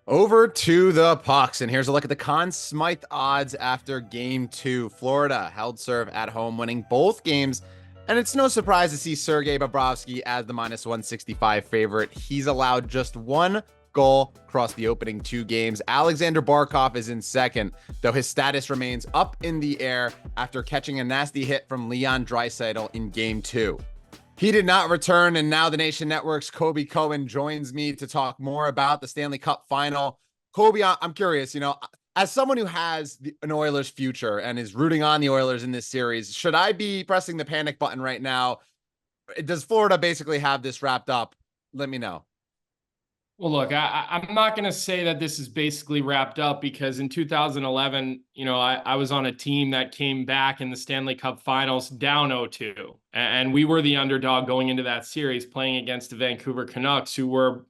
Over to the pucks, and here's a look at the Conn Smythe odds after game two. Florida held serve at home, winning both games, and it's no surprise to see Sergei Bobrovsky as the minus 165 favorite. He's allowed just one goal across the opening two games. Alexander Barkov is in second, though his status remains up in the air after catching a nasty hit from Leon Draisaitl in game two. He did not return, and now the Nation Network's Kobe Cohen joins me to talk more about the Stanley Cup final. Kobe, I'm curious, as someone who has an Oilers future and is rooting on the Oilers in this series, should I be pressing the panic button right now? Does Florida basically have this wrapped up? Let me know. Well, look, I'm not going to say that this is basically wrapped up because in 2011, I was on a team that came back in the Stanley Cup Finals down 0-2. And we were the underdog going into that series playing against the Vancouver Canucks, who were,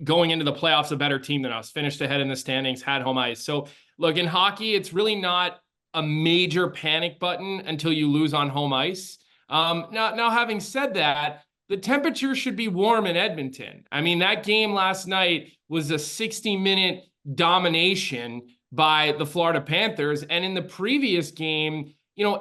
going into the playoffs a better team than us, finished ahead in the standings, had home ice. So, look, in hockey, it's really not a major panic button until you lose on home ice. Now, having said that, the temperature should be warm in Edmonton. I mean, that game last night was a 60-minute domination by the Florida Panthers. And in the previous game,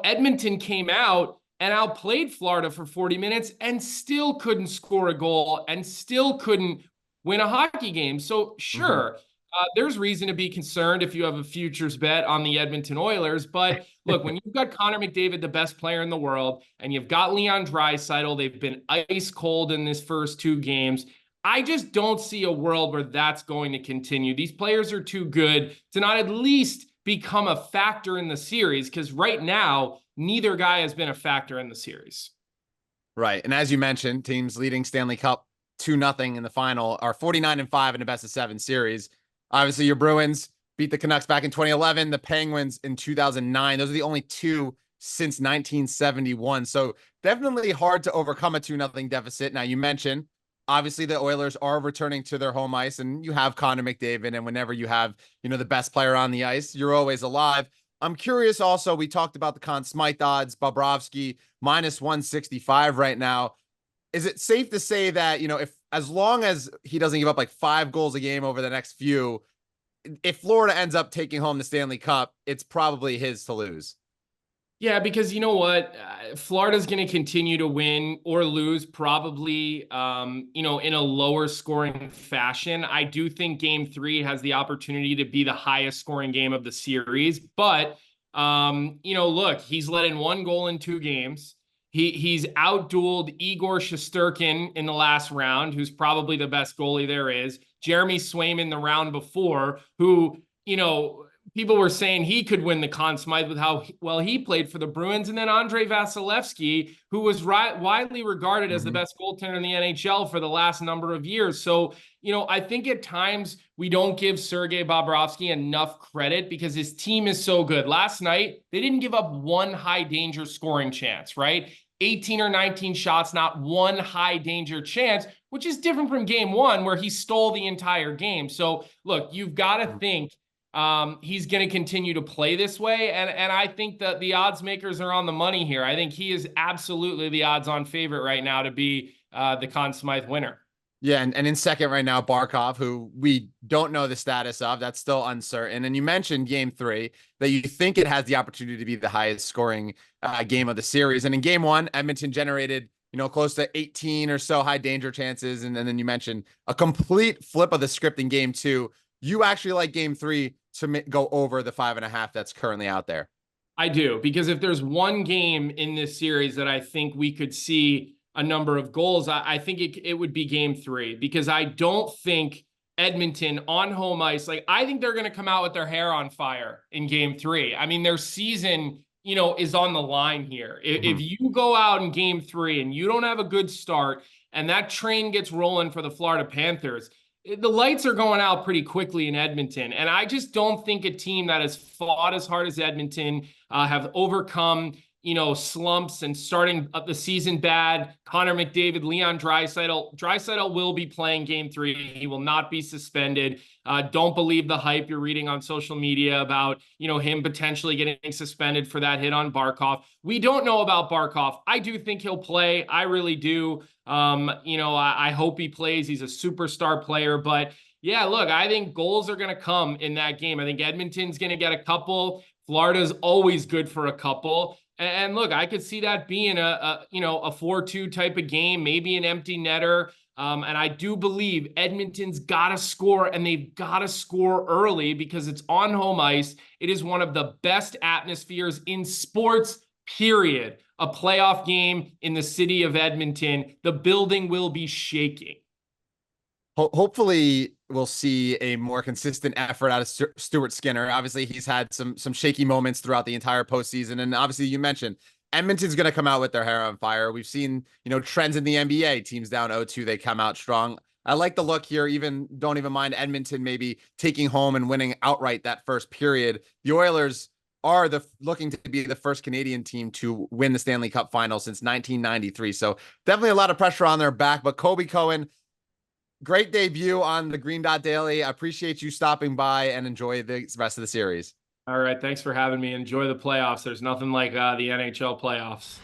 Edmonton came out and outplayed Florida for 40 minutes and still couldn't score a goal and still couldn't win a hockey game. So sure, there's reason to be concerned if you have a futures bet on the Edmonton Oilers. But look, when you've got Connor McDavid, the best player in the world, and you've got Leon Draisaitl, they've been ice cold in this first two games. I just don't see a world where that's going to continue. These players are too good to not at least become a factor in the series, because right now, neither guy has been a factor in the series. Right. And as you mentioned, teams leading Stanley Cup 2-0 in the final are 49-5 in a best of seven series. Obviously, your Bruins beat the Canucks back in 2011, the Penguins in 2009. Those are the only two since 1971. So definitely hard to overcome a 2-0 deficit. Now, you mentioned, obviously, the Oilers are returning to their home ice, and you have Connor McDavid. And whenever you have, the best player on the ice, you're always alive. I'm curious also, we talked about the Conn Smythe odds, Bobrovsky minus 165 right now. Is it safe to say that, if as long as he doesn't give up like 5 goals a game over the next few, if Florida ends up taking home the Stanley Cup, it's probably his to lose? Yeah, because you know what? Florida's going to continue to win or lose probably, in a lower scoring fashion. I do think game three has the opportunity to be the highest scoring game of the series. But, look, he's let in one goal in two games. He's outdueled Igor Shesterkin in the last round, who's probably the best goalie there is. Jeremy Swayman the round before, who, people were saying he could win the Conn Smythe with how well he played for the Bruins. And then Andrei Vasilevsky, who was widely regarded as the best goaltender in the NHL for the last number of years. So, I think at times we don't give Sergei Bobrovsky enough credit because his team is so good. Last night, they didn't give up one high danger scoring chance, right? 18 or 19 shots, not one high danger chance, which is different from game one where he stole the entire game. So look, you've got to think he's going to continue to play this way. And I think that the odds makers are on the money here. I think he is absolutely the odds on favorite right now to be the Conn Smythe winner. Yeah, and in second right now, Barkov, who we don't know the status of. That's still uncertain. And you mentioned game three, that you think it has the opportunity to be the highest scoring game of the series. And in game one, Edmonton generated, close to 18 or so high danger chances. And then you mentioned a complete flip of the script in game two. You actually like game three to go over the 5.5 that's currently out there. I do, because if there's one game in this series that I think we could see a number of goals, I think it would be game three, because I don't think Edmonton on home ice, I think they're going to come out with their hair on fire in game three. I mean, their season, is on the line here. If you go out in game three and you don't have a good start and that train gets rolling for the Florida Panthers, the lights are going out pretty quickly in Edmonton. And I just don't think a team that has fought as hard as Edmonton, have overcome, slumps and starting up the season bad. Connor McDavid, Leon Draisaitl. Draisaitl will be playing game three. He will not be suspended. Don't believe the hype you're reading on social media about, him potentially getting suspended for that hit on Barkov. We don't know about Barkov. I do think he'll play. I really do. I hope he plays. He's a superstar player, but Yeah, look, I think goals are going to come in that game. I think Edmonton's going to get a couple. Florida's always good for a couple. And look, I could see that being a 4-2 type of game, maybe an empty netter. And I do believe Edmonton's got to score, and they've got to score early because it's on home ice. It is one of the best atmospheres in sports, period. A playoff game in the city of Edmonton. The building will be shaking. Hopefully we'll see a more consistent effort out of Stuart Skinner. Obviously, he's had some shaky moments throughout the entire postseason, and obviously, you mentioned Edmonton's going to come out with their hair on fire. We've seen trends in the NBA. Teams down 0-2, they come out strong. I like the look here. Don't even mind Edmonton maybe taking home and winning outright that first period. The Oilers are looking to be the first Canadian team to win the Stanley Cup final since 1993. So definitely a lot of pressure on their back. But Colby Cohen, great debut on the Green Dot Daily. I appreciate you stopping by, and enjoy the rest of the series. All right. Thanks for having me. Enjoy the playoffs. There's nothing like the NHL playoffs.